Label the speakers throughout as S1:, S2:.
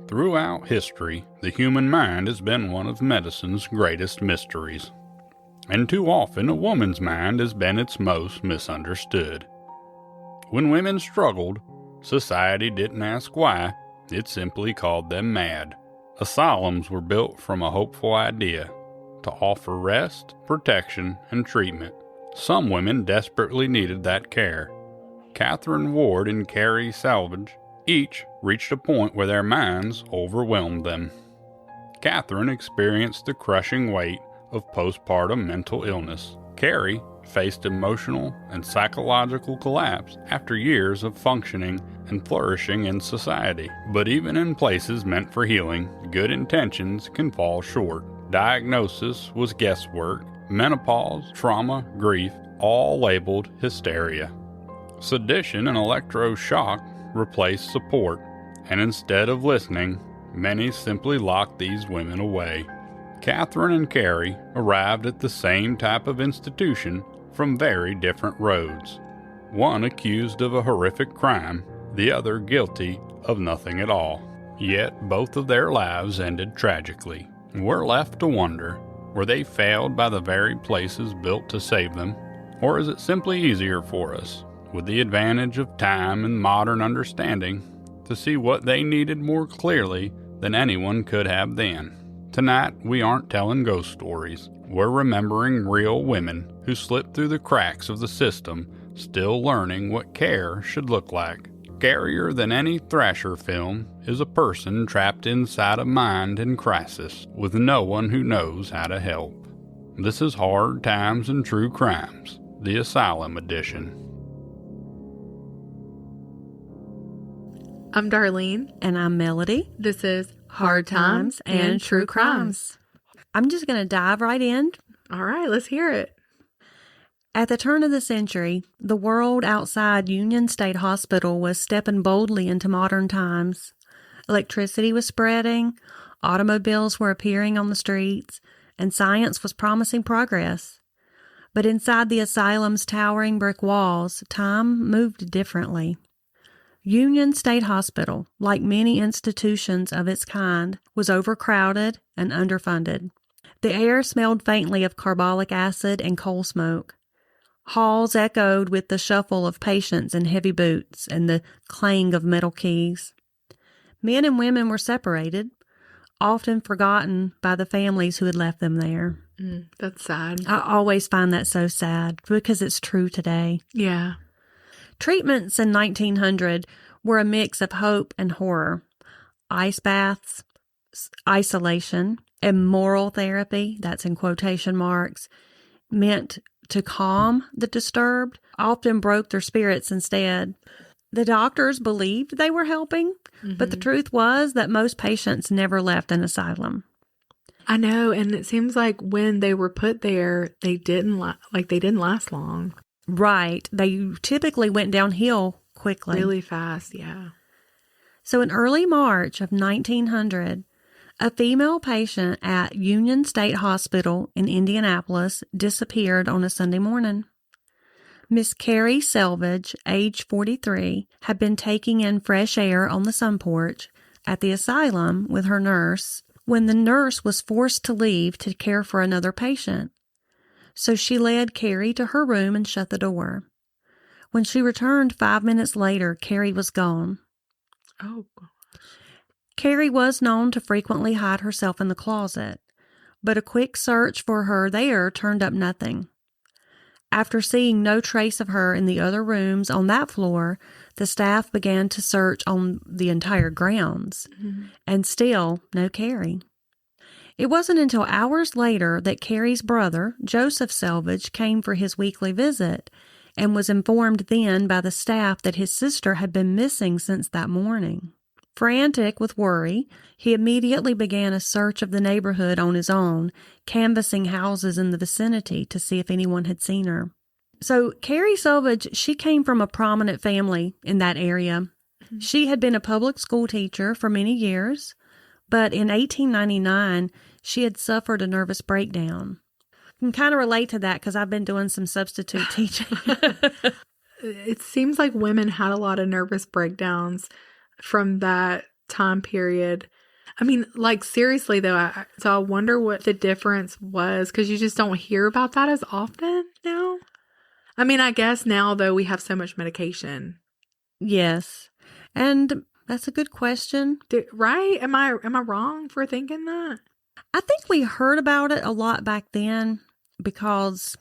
S1: Throughout history, the human mind has been one of medicine's greatest mysteries. And too often, a woman's mind has been its most misunderstood. When women struggled, society didn't ask why, it simply called them mad. Asylums were built from a hopeful idea, to offer rest, protection, and treatment. Some women desperately needed that care. Ward and Carrie Selvage each reached a point where their minds overwhelmed them. Catherine experienced the crushing weight of postpartum mental illness. Carrie faced emotional and psychological collapse after years of functioning and flourishing in society. But even in places meant for healing, good intentions can fall short. Diagnosis was guesswork, menopause, trauma, grief, all labeled hysteria. Sedation and electroshock replaced support, and instead of listening, many simply locked these women away. Catherine and Carrie arrived at the same type of institution from very different roads. One accused of a horrific crime, the other guilty of nothing at all. Yet both of their lives ended tragically. We're left to wonder, were they failed by the very places built to save them? Or is it simply easier for us, with the advantage of time and modern understanding, to see what they needed more clearly than anyone could have then? Tonight, we aren't telling ghost stories. We're remembering real women who slipped through the cracks of the system, still learning what care should look like. Scarier than any Thrasher film is a person trapped inside a mind in crisis, with no one who knows how to help. This is Hard Times and True Crimes, the Asylum edition.
S2: I'm Darlene.
S3: And I'm Melody.
S2: This is Hard Times and True Crimes.
S3: I'm just going to dive right in.
S2: All right, let's hear it.
S3: At the turn of the century, the world outside Union State Hospital was stepping boldly into modern times. Electricity was spreading, automobiles were appearing on the streets, and science was promising progress. But inside the asylum's towering brick walls, time moved differently. Union State Hospital, like many institutions of its kind, was overcrowded and underfunded. The air smelled faintly of carbolic acid and coal smoke. Halls echoed with the shuffle of patients in heavy boots and the clang of metal keys. Men and women were separated, often forgotten by the families who had left them there.
S2: That's sad.
S3: I always find that so sad because it's true today.
S2: Yeah.
S3: Treatments in 1900 were a mix of hope and horror. Ice baths, isolation, and moral therapy, that's in quotation marks, meant to calm the disturbed, often broke their spirits instead. The doctors believed they were helping, but the truth was that most patients never left an asylum.
S2: I know, and it seems like when they were put there, they didn't last long.
S3: Right. They typically went downhill quickly.
S2: Really fast, yeah.
S3: So in early March of 1900, a female patient at Union State Hospital in Indianapolis disappeared on a Sunday morning. Miss Carrie Selvage, age 43, had been taking in fresh air on the sun porch at the asylum with her nurse when the nurse was forced to leave to care for another patient. So she led Carrie to her room and shut the door. When she returned 5 minutes later, Carrie was gone.
S2: Oh.
S3: Carrie was known to frequently hide herself in the closet, but a quick search for her there turned up nothing. After seeing no trace of her in the other rooms on that floor, the staff began to search on the entire grounds, and still no Carrie. It wasn't until hours later that Carrie's brother, Joseph Selvage, came for his weekly visit and was informed then by the staff that his sister had been missing since that morning. Frantic with worry, he immediately began a search of the neighborhood on his own, canvassing houses in the vicinity to see if anyone had seen her. So Carrie Selvage, she came from a prominent family in that area. She had been a public school teacher for many years, but in 1899, she had suffered a nervous breakdown. I can kind of relate to that because I've been doing some substitute teaching.
S2: It seems like women had a lot of nervous breakdowns from that time period. I mean, like, seriously, though, so I wonder what the difference was, because you just don't hear about that as often now. I mean, I guess now, though, we have so much medication.
S3: Yes. And that's a good question.
S2: Right? Am I wrong for thinking that?
S3: I think we heard about it a lot back then because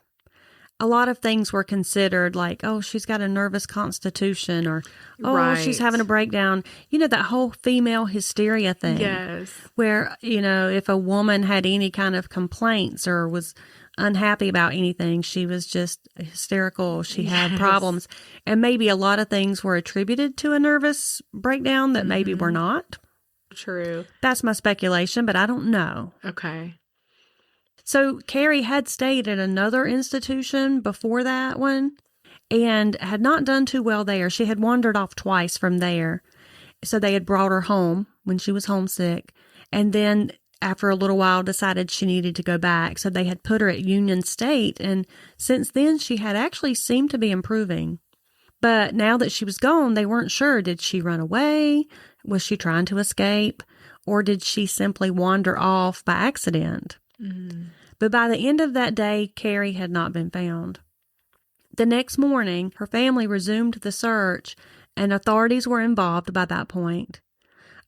S3: a lot of things were considered like, oh, she's got a nervous constitution, or, oh, she's having a breakdown. You know, that whole female hysteria thing.
S2: Yes.
S3: Where, you know, if a woman had any kind of complaints or was unhappy about anything, she was just hysterical. She had problems. And maybe a lot of things were attributed to a nervous breakdown that maybe were not.
S2: True.
S3: That's my speculation, but I don't know.
S2: Okay.
S3: So Carrie had stayed at another institution before that one and had not done too well there. She had wandered off twice from there. So they had brought her home when she was homesick. And then after a little while decided she needed to go back. So they had put her at Union State. And since then she had actually seemed to be improving. But now that she was gone, they weren't sure. Did she run away? Was she trying to escape? Or did she simply wander off by accident? But by the end of that day, Carrie had not been found. The next morning, her family resumed the search, and authorities were involved by that point.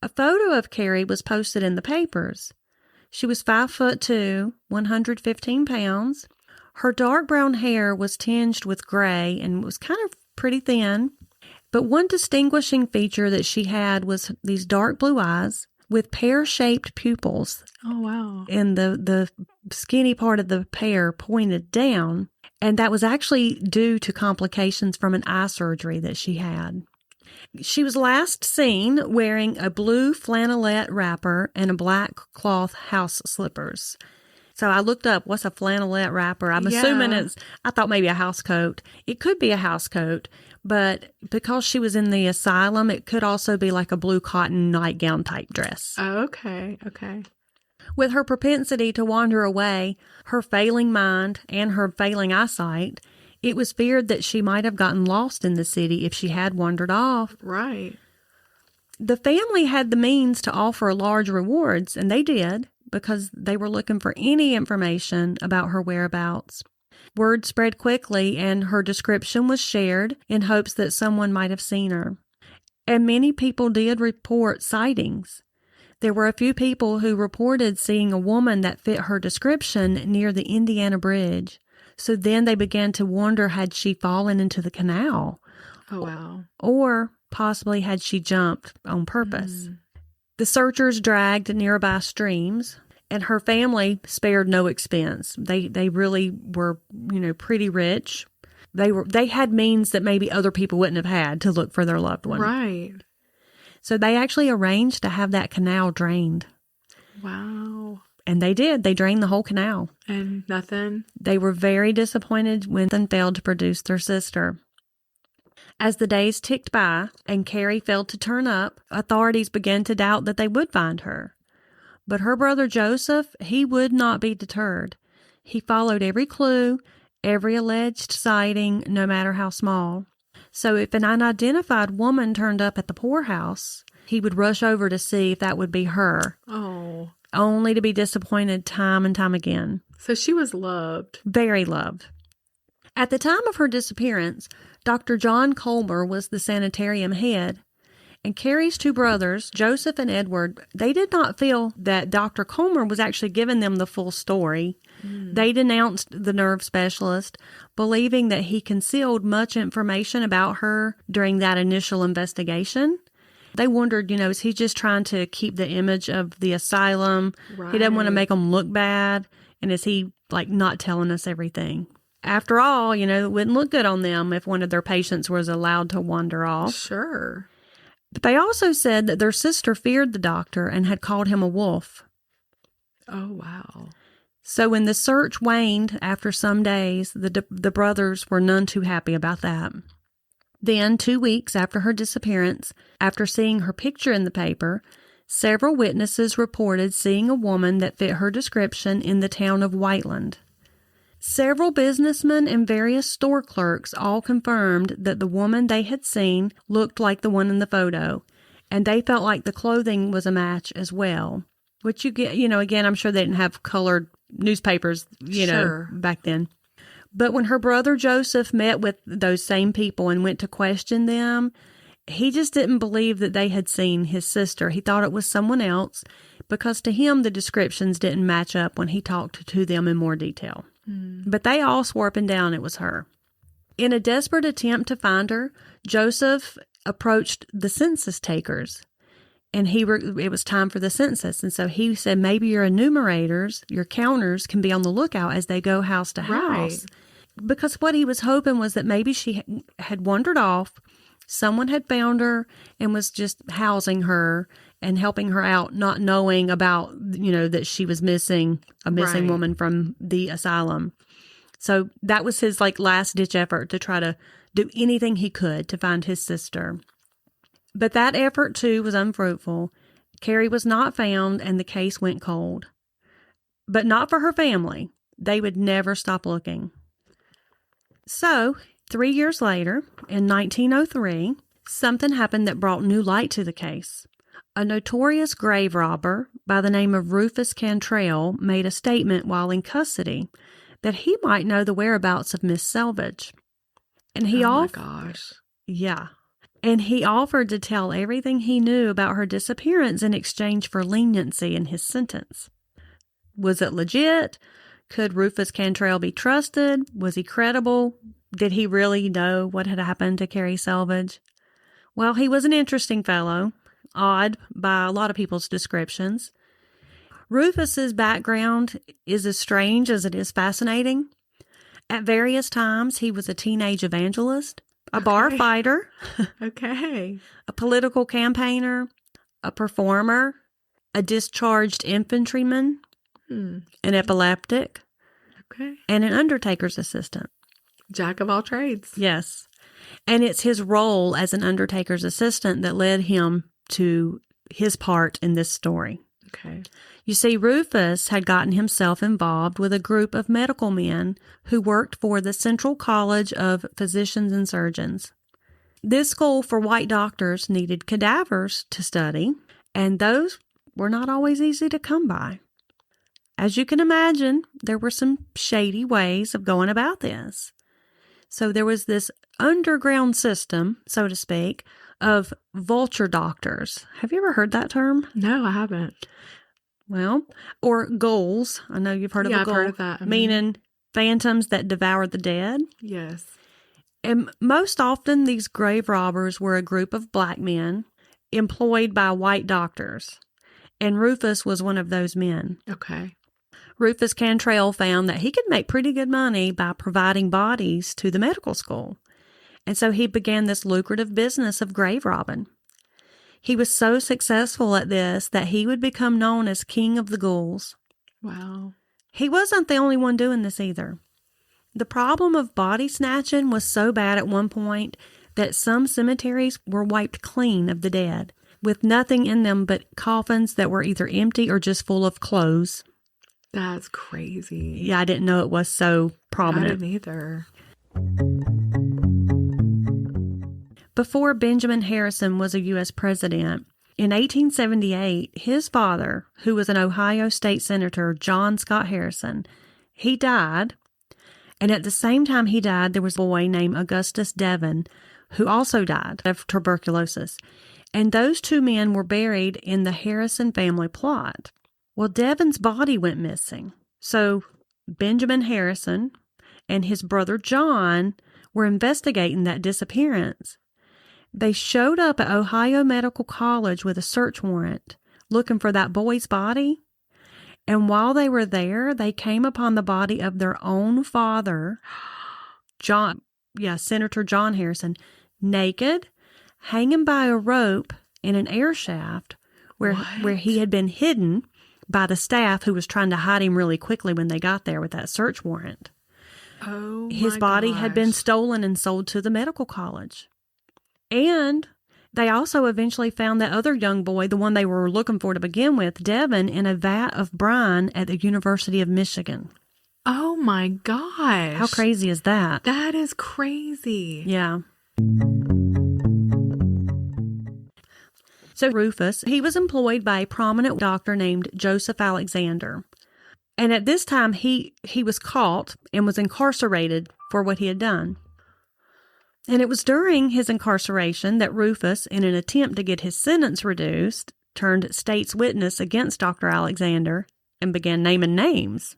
S3: A photo of Carrie was posted in the papers. She was 5'2", 115 pounds. Her dark brown hair was tinged with gray and was kind of pretty thin. But one distinguishing feature that she had was these dark blue eyes with pear-shaped pupils.
S2: Oh, wow.
S3: And the skinny part of the pear pointed down. And that was actually due to complications from an eye surgery that she had. She was last seen wearing a blue flannelette wrapper and a black cloth house slippers. So I looked up, what's a flannelette wrapper? I'm assuming I thought maybe a house coat. It could be a house coat, but because she was in the asylum, it could also be like a blue cotton nightgown type dress.
S2: Oh, okay. Okay.
S3: With her propensity to wander away, her failing mind, and her failing eyesight, it was feared that she might have gotten lost in the city if she had wandered off.
S2: Right.
S3: The family had the means to offer large rewards, and they did, because they were looking for any information about her whereabouts. Word spread quickly, and her description was shared in hopes that someone might have seen her. And many people did report sightings. There were a few people who reported seeing a woman that fit her description near the Indiana Bridge. So then they began to wonder, had she fallen into the canal?
S2: Oh, wow. Or
S3: possibly had she jumped on purpose. The searchers dragged nearby streams, and her family spared no expense. They really were, pretty rich. They had means that maybe other people wouldn't have had to look for their loved one.
S2: Right.
S3: So they actually arranged to have that canal drained.
S2: Wow.
S3: And they did. They drained the whole canal.
S2: And nothing?
S3: They were very disappointed when they failed to produce their sister. As the days ticked by and Carrie failed to turn up, authorities began to doubt that they would find her. But her brother Joseph, he would not be deterred. He followed every clue, every alleged sighting, no matter how small. So if an unidentified woman turned up at the poorhouse, he would rush over to see if that would be her.
S2: Oh.
S3: Only to be disappointed time and time again.
S2: So she was loved.
S3: Very loved. At the time of her disappearance, Dr. John Colmer was the sanitarium head, and Carrie's two brothers, Joseph and Edward, they did not feel that Dr. Colmer was actually giving them the full story. They denounced the nerve specialist, believing that he concealed much information about her during that initial investigation. They wondered, is he just trying to keep the image of the asylum? Right. He doesn't want to make them look bad. And is he, not telling us everything? After all, it wouldn't look good on them if one of their patients was allowed to wander off.
S2: Sure.
S3: But they also said that their sister feared the doctor and had called him a wolf.
S2: Oh, wow.
S3: So when the search waned after some days, the brothers were none too happy about that. Then, 2 weeks after her disappearance, after seeing her picture in the paper, several witnesses reported seeing a woman that fit her description in the town of Whiteland. Several businessmen and various store clerks all confirmed that the woman they had seen looked like the one in the photo, and they felt like the clothing was a match as well. Which you get, again, I'm sure they didn't have colored newspapers,
S2: Sure.
S3: back then. But when her brother Joseph met with those same people and went to question them, he just didn't believe that they had seen his sister. He thought it was someone else because to him, the descriptions didn't match up when he talked to them in more detail. But they all swore up and down it was her. In a desperate attempt to find her, Joseph approached the census takers, and it was time for the census. And so he said, maybe your enumerators, your counters, can be on the lookout as they go house to house. Because what he was hoping was that maybe she had wandered off, someone had found her and was just housing her and helping her out, not knowing about, that she was missing, a missing woman from the asylum. So that was his last-ditch effort to try to do anything he could to find his sister. But that effort, too, was unfruitful. Carrie was not found, and the case went cold. But not for her family. They would never stop looking. So, 3 years later, in 1903, something happened that brought new light to the case. A notorious grave robber by the name of Rufus Cantrell made a statement while in custody that he might know the whereabouts of Miss Selvage. And he
S2: my gosh.
S3: Yeah. And he offered to tell everything he knew about her disappearance in exchange for leniency in his sentence. Was it legit? Could Rufus Cantrell be trusted? Was he credible? Did he really know what had happened to Carrie Selvage? Well, he was an interesting fellow, odd by a lot of people's descriptions. Rufus's background is as strange as it is fascinating. At various times, he was a teenage evangelist, a bar fighter,
S2: Okay.
S3: a political campaigner, a performer, a discharged infantryman, an epileptic, and an undertaker's assistant.
S2: Jack of all trades.
S3: Yes. And it's his role as an undertaker's assistant that led him to his part in this story.
S2: Okay.
S3: You see, Rufus had gotten himself involved with a group of medical men who worked for the Central College of Physicians and Surgeons. This school for white doctors needed cadavers to study, and those were not always easy to come by. As you can imagine, there were some shady ways of going about this. So there was this underground system, so to speak, of vulture doctors. Have you ever heard that term?
S2: No, I haven't.
S3: Well, or ghouls. I know you've heard of a
S2: I've
S3: ghoul.
S2: heard of that.
S3: Meaning phantoms that devour the dead.
S2: Yes.
S3: And most often, these grave robbers were a group of black men employed by white doctors. And Rufus was one of those men.
S2: Okay.
S3: Rufus Cantrell found that he could make pretty good money by providing bodies to the medical school. And so he began this lucrative business of grave robbing. He was so successful at this that he would become known as King of the Ghouls.
S2: Wow.
S3: He wasn't the only one doing this either. The problem of body snatching was so bad at one point that some cemeteries were wiped clean of the dead, with nothing in them but coffins that were either empty or just full of clothes.
S2: That's crazy.
S3: Yeah, I didn't know it was so prominent.
S2: I didn't either.
S3: Before Benjamin Harrison was a U.S. president, in 1878, his father, who was an Ohio state senator, John Scott Harrison, he died. And at the same time he died, there was a boy named Augustus Devon who also died of tuberculosis. And those two men were buried in the Harrison family plot. Well, Devon's body went missing. So Benjamin Harrison and his brother John were investigating that disappearance. They showed up at Ohio Medical College with a search warrant looking for that boy's body. And while they were there, they came upon the body of their own father, Senator John Harrison, naked, hanging by a rope in an air shaft where he had been hidden by the staff who was trying to hide him really quickly when they got there with that search warrant.
S2: Oh,
S3: His body had been stolen and sold to the medical college. And they also eventually found that other young boy, the one they were looking for to begin with, Devon, in a vat of brine at the University of Michigan.
S2: Oh my gosh.
S3: How crazy is that?
S2: That is crazy.
S3: Yeah. So Rufus, he was employed by a prominent doctor named Joseph Alexander. And at this time, he was caught and was incarcerated for what he had done. And it was during his incarceration that Rufus, in an attempt to get his sentence reduced, turned state's witness against Dr. Alexander and began naming names.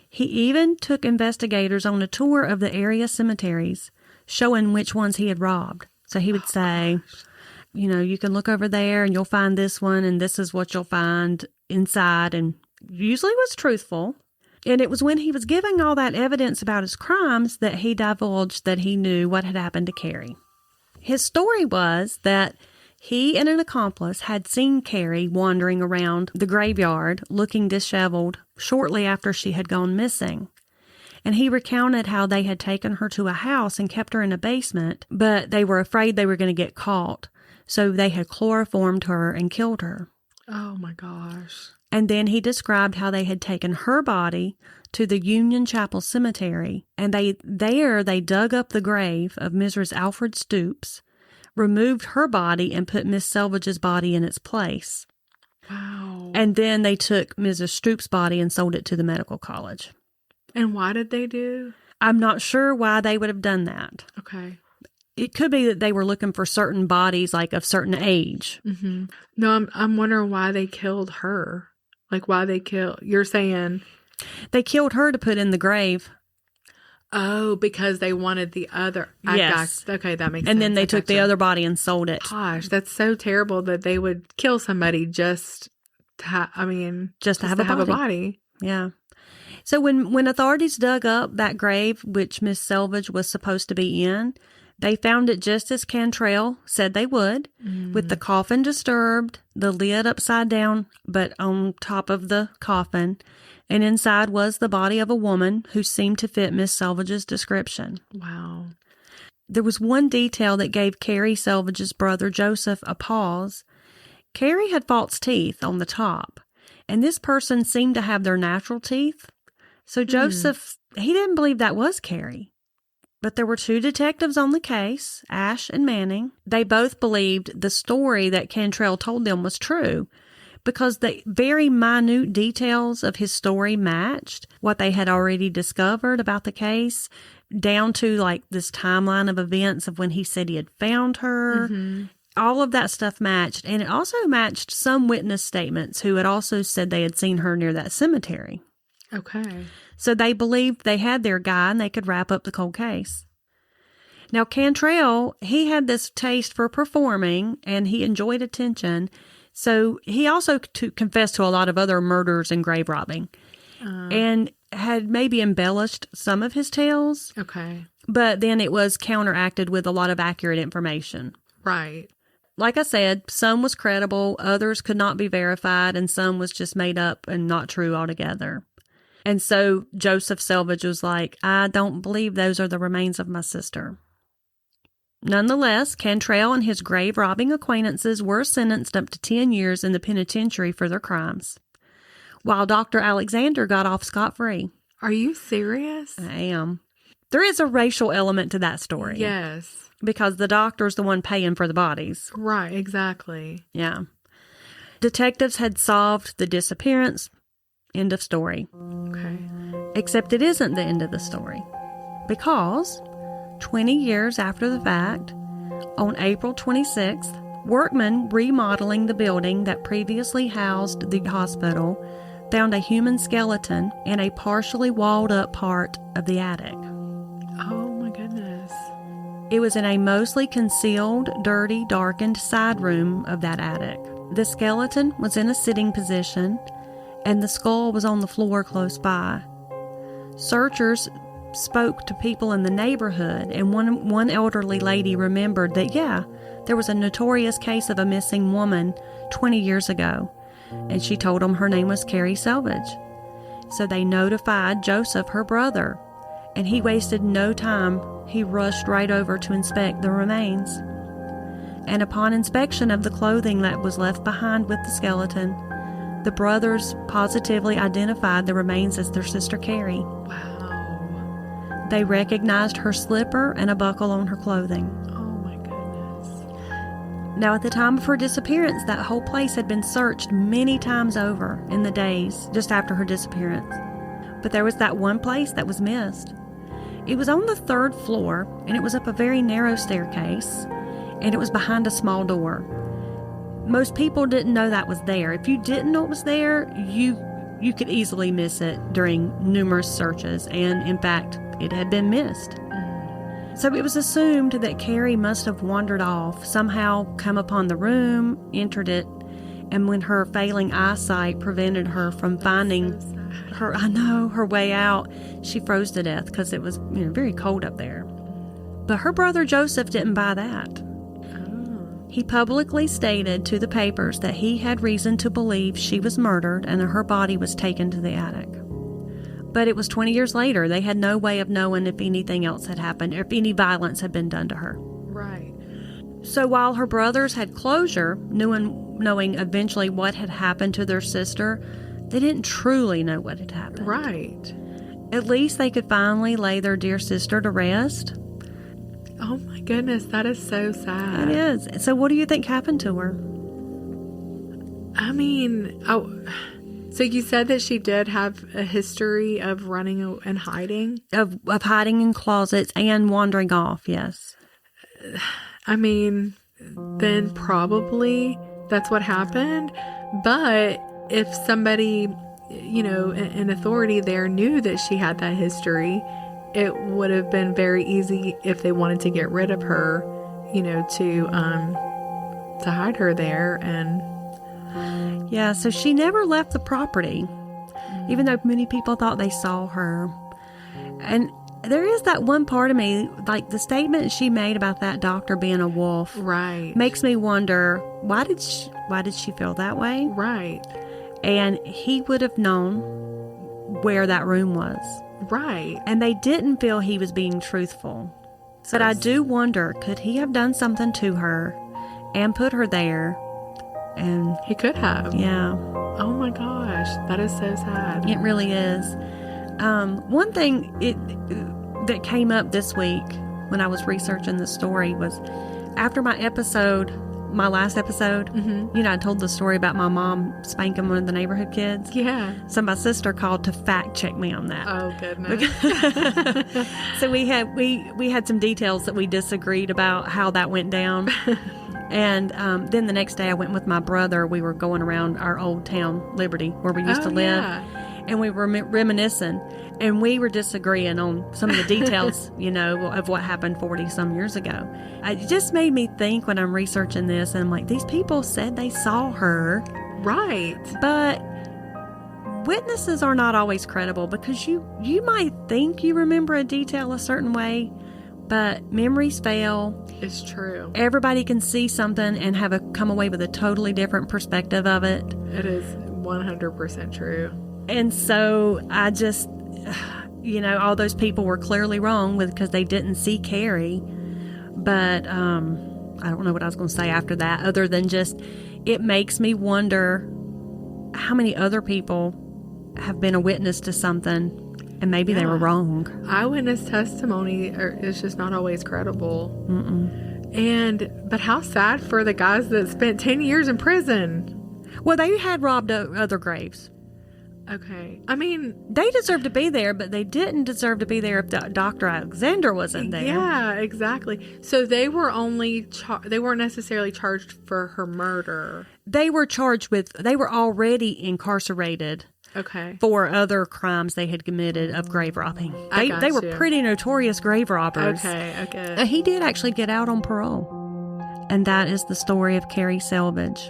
S3: He even took investigators on a tour of the area cemeteries, showing which ones he had robbed. So he would say, you can look over there and you'll find this one, and this is what you'll find inside, and usually was truthful. And it was when he was giving all that evidence about his crimes that he divulged that he knew what had happened to Carrie. His story was that he and an accomplice had seen Carrie wandering around the graveyard looking disheveled shortly after she had gone missing. And he recounted how they had taken her to a house and kept her in a basement, but they were afraid they were going to get caught. So they had chloroformed her and killed her.
S2: Oh my gosh.
S3: And then he described how they had taken her body to the Union Chapel Cemetery, and they dug up the grave of Mrs. Alfred Stoops, removed her body, and put Miss Selvage's body in its place.
S2: Wow.
S3: And then they took Mrs. Stoops' body and sold it to the medical college.
S2: And why did they do?
S3: I'm not sure why they would have done that.
S2: Okay.
S3: It could be that they were looking for certain bodies, like of certain age.
S2: Mm-hmm. No, I'm wondering why they killed her. Like why they killed, you're saying?
S3: They killed her to put in the grave.
S2: Oh, because they wanted the other.
S3: Yes.
S2: Okay, that makes sense.
S3: And then they took the other body and sold it.
S2: Gosh, that's so terrible that they would kill somebody just to have a body.
S3: Yeah. So when authorities dug up that grave, which Miss Selvage was supposed to be in, they found it just as Cantrell said they would, with the coffin disturbed, the lid upside down, but on top of the coffin, and inside was the body of a woman who seemed to fit Miss Selvage's description.
S2: Wow.
S3: There was one detail that gave Carrie Selvage's brother Joseph a pause. Carrie had false teeth on the top, and this person seemed to have their natural teeth. So Joseph, he didn't believe that was Carrie. But there were two detectives on the case, Ash and Manning. They both believed the story that Cantrell told them was true because the very minute details of his story matched what they had already discovered about the case, down to like this timeline of events of when he said he had found her. Mm-hmm. All of that stuff matched, and it also matched some witness statements who had also said they had seen her near that cemetery.
S2: Okay.
S3: So they believed they had their guy and they could wrap up the cold case. Now, Cantrell, he had this taste for performing and he enjoyed attention. So he also confessed to a lot of other murders and grave robbing and had maybe embellished some of his tales.
S2: Okay.
S3: But then it was counteracted with a lot of accurate information.
S2: Right.
S3: Like I said, some was credible, others could not be verified, and some was just made up and not true altogether. And so Joseph Selvage was like, I don't believe those are the remains of my sister. Nonetheless, Cantrell and his grave robbing acquaintances were sentenced up to 10 years in the penitentiary for their crimes, while Dr. Alexander got off scot-free.
S2: Are you serious?
S3: I am. There is a racial element to that story.
S2: Yes.
S3: Because the doctor's the one paying for the bodies.
S2: Right, exactly.
S3: Yeah. Detectives had solved the disappearance. End of story.
S2: Okay.
S3: Except it isn't the end of the story. Because 20 years after the fact, on April 26th, workmen remodeling the building that previously housed the hospital found a human skeleton in a partially walled up part of the attic.
S2: Oh my goodness.
S3: It was in a mostly concealed, dirty, darkened side room of that attic. The skeleton was in a sitting position, and the skull was on the floor close by. Searchers spoke to people in the neighborhood, and one elderly lady remembered that, there was a notorious case of a missing woman 20 years ago, and she told them her name was Carrie Selvage. So they notified Joseph, her brother, and he wasted no time. He rushed right over to inspect the remains. And upon inspection of the clothing that was left behind with the skeleton, the brothers positively identified the remains as their sister Carrie.
S2: Wow.
S3: They recognized her slipper and a buckle on her clothing.
S2: Oh my goodness.
S3: Now, at the time of her disappearance, that whole place had been searched many times over in the days just after her disappearance. But there was that one place that was missed. It was on the 3rd floor, and it was up a very narrow staircase, and it was behind a small door. Most people didn't know that was there. If you didn't know it was there, you could easily miss it during numerous searches, and in fact, it had been missed. So it was assumed that Carrie must have wandered off, somehow come upon the room, entered it, and when her failing eyesight prevented her from finding her way out, she froze to death because it was very cold up there. But her brother Joseph didn't buy that. He publicly stated to the papers that he had reason to believe she was murdered and that her body was taken to the attic. But it was 20 years later. They had no way of knowing if anything else had happened or if any violence had been done to her.
S2: Right.
S3: So while her brothers had closure, knowing eventually what had happened to their sister, they didn't truly know what had happened.
S2: Right.
S3: At least they could finally lay their dear sister to rest.
S2: Oh my goodness, that is so sad.
S3: It is. So what do you think happened to her?
S2: I mean, so you said that she did have a history of running and hiding?
S3: Of hiding in closets and wandering off, yes.
S2: I mean, then probably that's what happened. But if somebody, an authority there knew that she had that history, it would have been very easy if they wanted to get rid of her, to hide her there. And
S3: yeah, so she never left the property, even though many people thought they saw her. And there is that one part of me, like the statement she made about that doctor being a wolf,
S2: right,
S3: makes me wonder, why did she feel that way?
S2: Right.
S3: And he would have known where that room was.
S2: Right.
S3: And they didn't feel he was being truthful. But I do wonder, could he have done something to her and put her there? And
S2: he could have.
S3: Yeah.
S2: Oh my gosh, that is so sad.
S3: It really is. One thing that came up this week when I was researching the story was after my last episode, I told the story about my mom spanking one of the neighborhood kids.
S2: Yeah.
S3: So my sister called to fact check me on that.
S2: Oh goodness.
S3: So we had some details that we disagreed about how that went down. And then the next day I went with my brother. We were going around our old town, Liberty, where we used to live.
S2: Yeah.
S3: And we were reminiscing, and we were disagreeing on some of the details, of what happened 40-some years ago. It just made me think when I'm researching this, and I'm like, these people said they saw her.
S2: Right.
S3: But witnesses are not always credible because you might think you remember a detail a certain way, but memories fail.
S2: It's true.
S3: Everybody can see something and come away with a totally different perspective of it.
S2: It is 100% true.
S3: And so I just, all those people were clearly wrong because they didn't see Carrie. But I don't know what I was going to say after that, other than just it makes me wonder how many other people have been a witness to something and maybe they were wrong.
S2: Eyewitness testimony is just not always credible. But how sad for the guys that spent 10 years in prison.
S3: Well, they had robbed other graves.
S2: Okay. I mean,
S3: they deserved to be there, but they didn't deserve to be there if Dr. Alexander wasn't there.
S2: Yeah, exactly. So they were they weren't necessarily charged for her murder.
S3: They were they were already incarcerated.
S2: Okay.
S3: For other crimes they had committed of grave robbing. They were pretty notorious grave robbers.
S2: Okay.
S3: He did actually get out on parole. And that is the story of Carrie Selvage.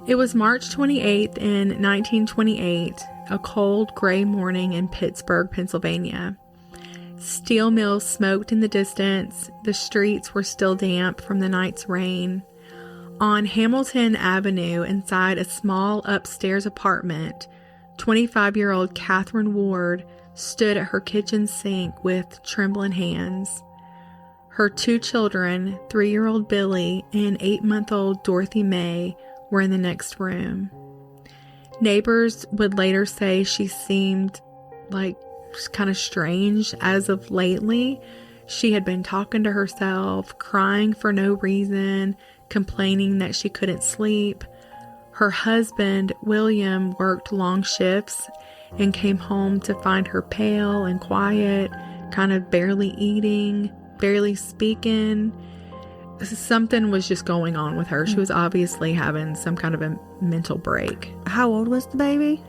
S2: It was March 28th in 1928, a cold, gray morning in Pittsburgh, Pennsylvania. Steel mills smoked in the distance. The streets were still damp from the night's rain. On Hamilton Avenue, inside a small upstairs apartment, 25-year-old Catherine Ward stood at her kitchen sink with trembling hands. Her 2 children, 3-year-old Billy and 8-month-old Dorothy May, were in the next room. Neighbors would later say she seemed like kind of strange as of lately. She had been talking to herself, crying for no reason, complaining that she couldn't sleep. Her husband, William, worked long shifts and came home to find her pale and quiet, kind of barely eating, barely speaking. Something was just going on with her. She was obviously having some kind of a mental break.
S3: How old was the baby?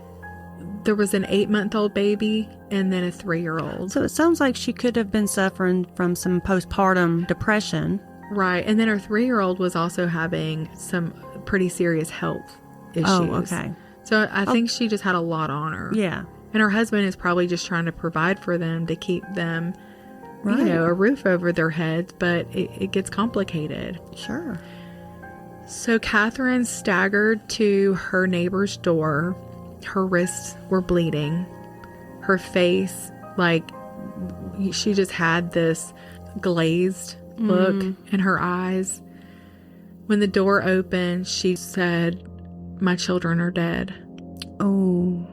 S2: There was an 8-month-old baby and then a 3-year-old.
S3: So it sounds like she could have been suffering from some postpartum depression.
S2: Right. And then her 3-year-old was also having some pretty serious health issues.
S3: Oh, okay.
S2: So I think she just had a lot on her.
S3: Yeah.
S2: And her husband is probably just trying to provide for them to keep them,
S3: Right.
S2: you know, a roof over their heads, but it gets complicated.
S3: Sure.
S2: So Catherine staggered to her neighbor's door. Her wrists were bleeding. Her face, like, she just had this glazed look in her eyes. When the door opened, she said, "My children are dead."
S3: Oh.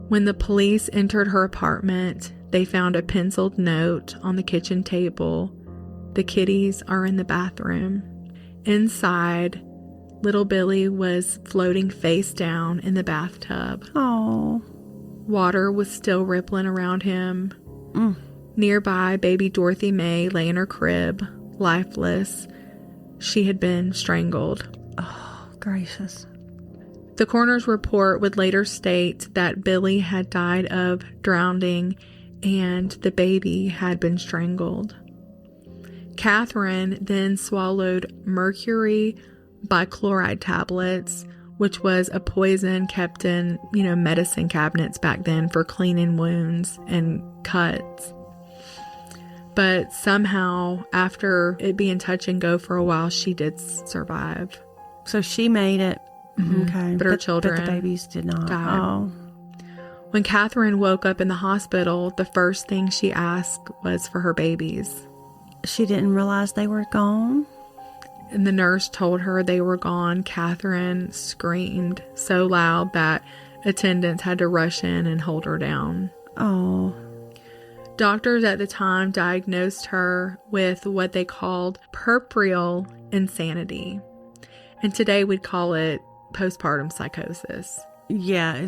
S2: When the police entered her apartment, they found a penciled note on the kitchen table. "The kitties are in the bathroom." Inside, little Billy was floating face down in the bathtub.
S3: Oh.
S2: Water was still rippling around him.
S3: Mm.
S2: Nearby, baby Dorothy May lay in her crib, lifeless. She had been strangled.
S3: Oh, gracious.
S2: The coroner's report would later state that Billy had died of drowning and the baby had been strangled. Catherine then swallowed mercury bichloride tablets, which was a poison kept in, medicine cabinets back then for cleaning wounds and cuts. But somehow, after it being touch and go for a while, she did survive.
S3: So she made it.
S2: Mm-hmm.
S3: Okay.
S2: But her children
S3: But the babies did not.
S2: died.
S3: Oh.
S2: When Catherine woke up in the hospital, the first thing she asked was for her babies.
S3: She didn't realize they were gone?
S2: And the nurse told her they were gone. Catherine screamed so loud that attendants had to rush in and hold her down.
S3: Oh.
S2: Doctors at the time diagnosed her with what they called puerperal insanity. And today we'd call it postpartum psychosis.
S3: Yeah,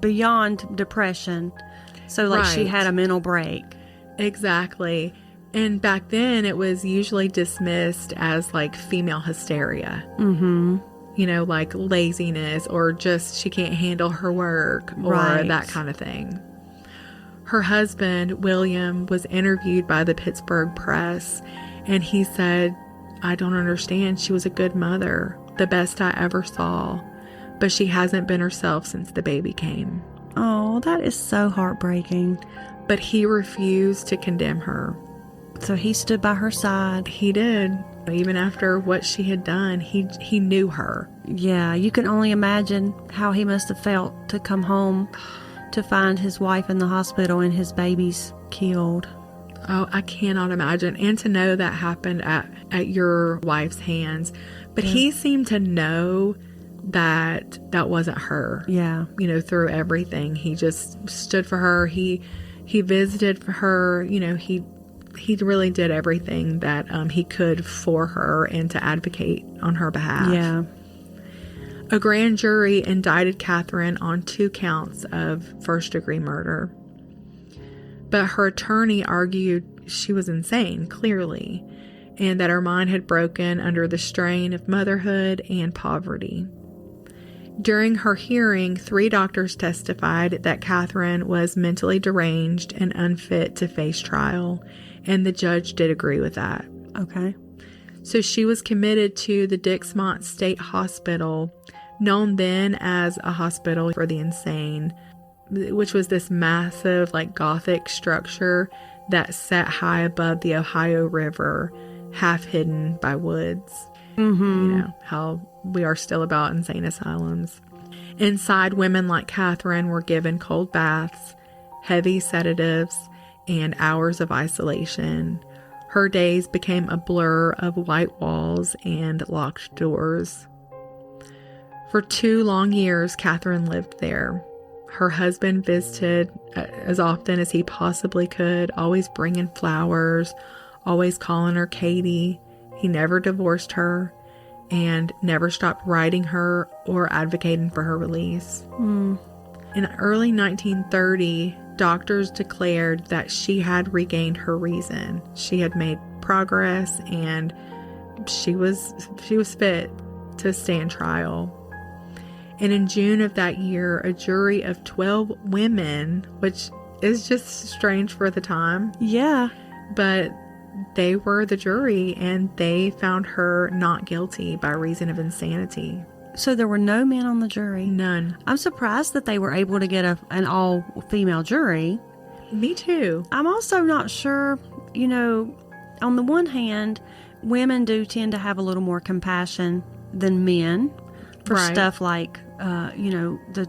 S3: beyond depression. So like she
S2: Right.
S3: had a mental break.
S2: Exactly. And back then it was usually dismissed as like female hysteria.
S3: Mm-hmm.
S2: Like laziness or just she can't handle her work or
S3: Right.
S2: that kind of thing. Her husband, William, was interviewed by the Pittsburgh Press, and he said, "I don't understand. She was a good mother, the best I ever saw, but she hasn't been herself since the baby came."
S3: Oh, that is so heartbreaking.
S2: But he refused to condemn her.
S3: So he stood by her side.
S2: He did. Even after what she had done, he knew her.
S3: Yeah, you can only imagine how he must have felt to come home to find his wife in the hospital and his babies killed.
S2: Oh, I cannot imagine. And to know that happened at your wife's hands. But he seemed to know that wasn't her.
S3: Yeah.
S2: Through everything. He just stood for her. He visited for her. He really did everything that he could for her and to advocate on her behalf.
S3: Yeah.
S2: A grand jury indicted Catherine on 2 counts of first-degree murder. But her attorney argued she was insane, clearly, and that her mind had broken under the strain of motherhood and poverty. During her hearing, 3 doctors testified that Catherine was mentally deranged and unfit to face trial, and the judge did agree with that.
S3: Okay.
S2: So she was committed to the Dixmont State Hospital, known then as a hospital for the insane, which was this massive, Gothic structure that sat high above the Ohio River, half hidden by woods.
S3: Mm-hmm.
S2: How we are still about insane asylums. Inside, women like Catherine were given cold baths, heavy sedatives, and hours of isolation. Her days became a blur of white walls and locked doors. For 2 long years, Catherine lived there. Her husband visited as often as he possibly could, always bringing flowers, always calling her Katie. He never divorced her and never stopped writing her or advocating for her release. In early 1930, doctors declared that she had regained her reason. She had made progress and she was fit to stand trial. And in June of that year, a jury of 12 women, which is just strange for the time.
S3: Yeah.
S2: But they were the jury and they found her not guilty by reason of insanity.
S3: So there were no men on the jury?
S2: None.
S3: I'm surprised that they were able to get an all-female jury.
S2: Me too.
S3: I'm also not sure, on the one hand, women do tend to have a little more compassion than men for stuff like, the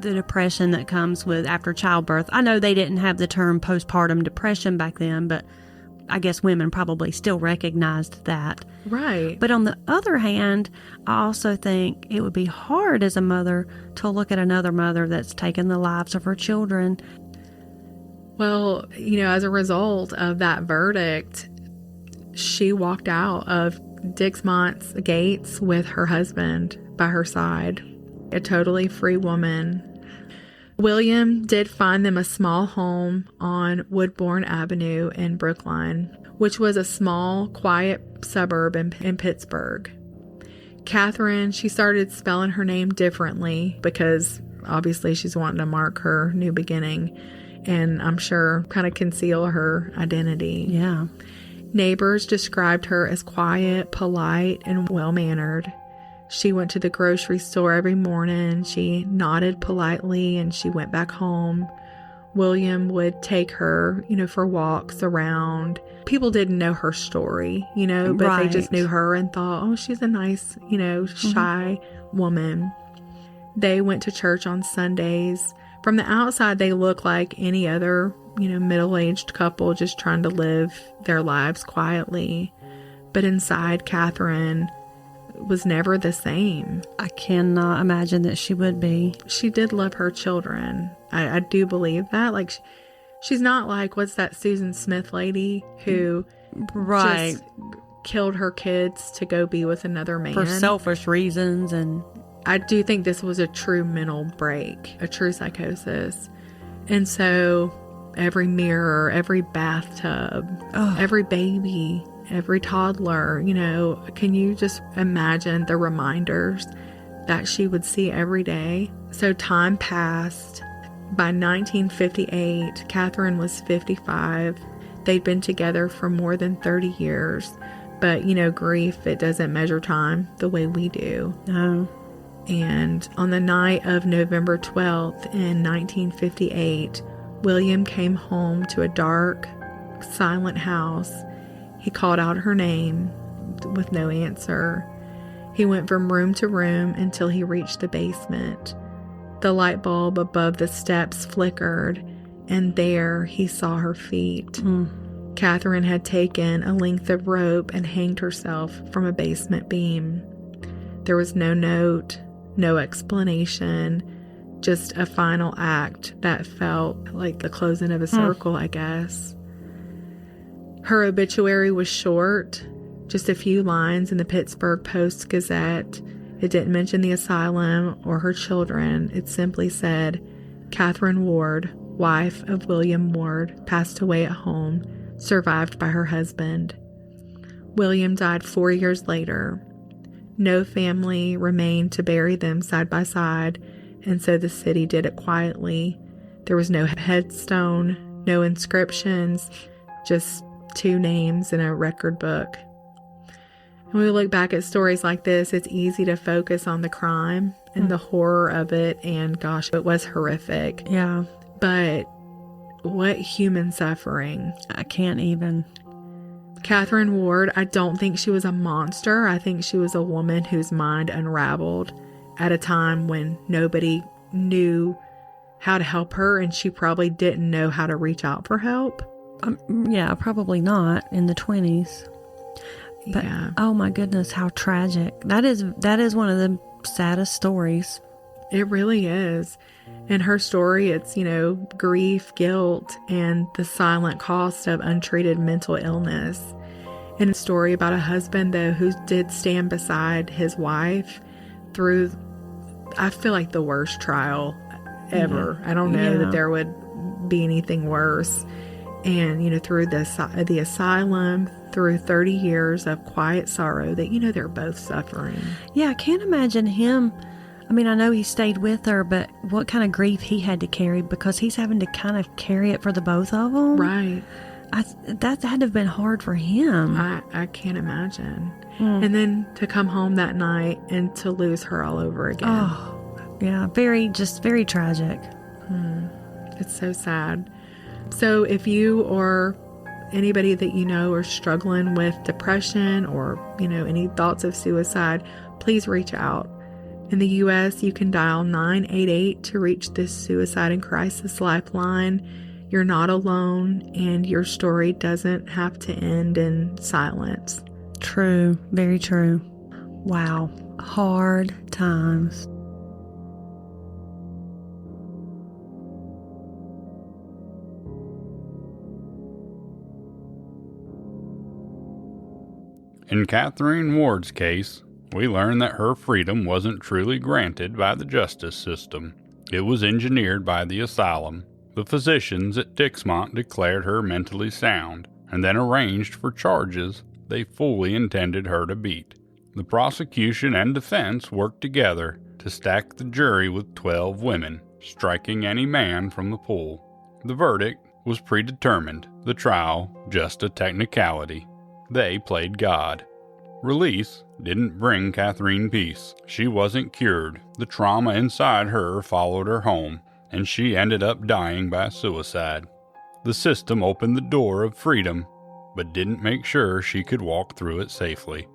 S3: depression that comes with after childbirth. I know they didn't have the term postpartum depression back then, but I guess women probably still recognized that.
S2: Right.
S3: But on the other hand, I also think it would be hard as a mother to look at another mother that's taken the lives of her children.
S2: Well, as a result of that verdict, she walked out of Dixmont's gates with her husband by her side, a totally free woman. William did find them a small home on Woodbourne Avenue in Brookline, which was a small, quiet suburb in Pittsburgh. Catherine, she started spelling her name differently because obviously she's wanting to mark her new beginning and I'm sure kind of conceal her identity.
S3: Yeah.
S2: Neighbors described her as quiet, polite, and well-mannered. She went to the grocery store every morning. She nodded politely and she went back home. William would take her, for walks around. People didn't know her story, but they just knew her and thought, oh, she's a nice, shy woman. They went to church on Sundays. From the outside, they looked like any other, middle-aged couple just trying to live their lives quietly. But inside, Catherine was never the same.
S3: I cannot imagine that she would be.
S2: She did love her children. I do believe that. Like, she's not like, what's that Susan Smith lady who just killed her kids to go be with another man.
S3: For selfish reasons. And
S2: I do think this was a true mental break, a true psychosis. And so every mirror, every bathtub, every baby, every toddler, can you just imagine the reminders that she would see every day? So time passed. By 1958, Catherine was 55. They'd been together for more than 30 years. But, grief, it doesn't measure time the way we do.
S3: No.
S2: And on the night of November 12th in 1958, William came home to a dark, silent house. He called out her name with no answer. He went from room to room until he reached the basement. The light bulb above the steps flickered, and there he saw her feet. Catherine had taken a length of rope and hanged herself from a basement beam. There was no note, no explanation, just a final act that felt like the closing of a circle, I guess. Her obituary was short, just a few lines in the Pittsburgh Post-Gazette. It didn't mention the asylum or her children. It simply said, Catherine Ward, wife of William Ward, passed away at home, survived by her husband. William died 4 years later. No family remained to bury them side by side, and so the city did it quietly. There was no headstone, no inscriptions, just 2 names in a record book. When we look back at stories like this, it's easy to focus on the crime and the horror of it, and gosh, it was horrific.
S3: Yeah.
S2: But what human suffering.
S3: I can't even.
S2: Catherine Ward, I don't think she was a monster. I think she was a woman whose mind unraveled at a time when nobody knew how to help her, and she probably didn't know how to reach out for help.
S3: Yeah, probably not in the 20s. But,
S2: yeah.
S3: Oh my goodness, how tragic. That is one of the saddest stories.
S2: It really is. And her story, it's, grief, guilt, and the silent cost of untreated mental illness. And a story about a husband, though, who did stand beside his wife through, I feel like, the worst trial ever. I don't know that there would be anything worse. And, through the asylum, through 30 years of quiet sorrow that, they're both suffering.
S3: Yeah, I can't imagine him. I mean, I know he stayed with her, but what kind of grief he had to carry, because he's having to kind of carry it for the both of them.
S2: Right.
S3: That had to have been hard for him.
S2: I can't imagine. And then to come home that night and to lose her all over again.
S3: Oh, yeah. Very tragic.
S2: It's so sad. So if you or anybody that you know are struggling with depression or, any thoughts of suicide, please reach out. In the U.S., you can dial 988 to reach this suicide and crisis lifeline. You're not alone, and your story doesn't have to end in silence.
S3: True. Very true. Wow. Hard times.
S1: In Catherine Ward's case, we learn that her freedom wasn't truly granted by the justice system. It was engineered by the asylum. The physicians at Dixmont declared her mentally sound, and then arranged for charges they fully intended her to beat. The prosecution and defense worked together to stack the jury with 12 women, striking any man from the pool. The verdict was predetermined, the trial just a technicality. They played God. Release didn't bring Catherine peace. She wasn't cured. The trauma inside her followed her home, and she ended up dying by suicide. The system opened the door of freedom, but didn't make sure she could walk through it safely.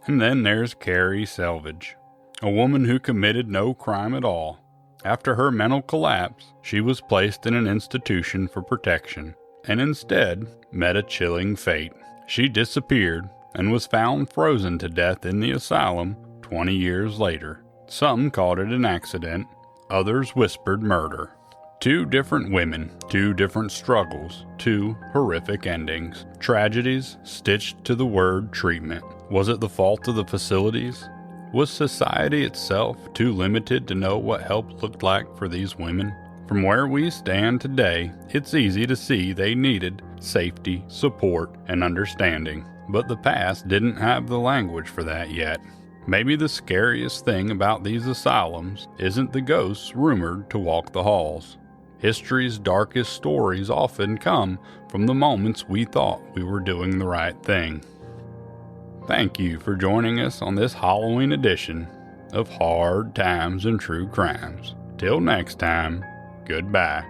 S1: And then there's Carrie Selvage, a woman who committed no crime at all. After her mental collapse, she was placed in an institution for protection, and instead met a chilling fate. She disappeared and was found frozen to death in the asylum 20 years later. Some called it an accident, others whispered murder. 2 different women, 2 different struggles, 2 horrific endings. Tragedies stitched to the word treatment. Was it the fault of the facilities? Was society itself too limited to know what help looked like for these women? From where we stand today, it's easy to see they needed safety, support, and understanding. But the past didn't have the language for that yet. Maybe the scariest thing about these asylums isn't the ghosts rumored to walk the halls. History's darkest stories often come from the moments we thought we were doing the right thing. Thank you for joining us on this Halloween edition of Hard Times and True Crimes. Till next time, goodbye.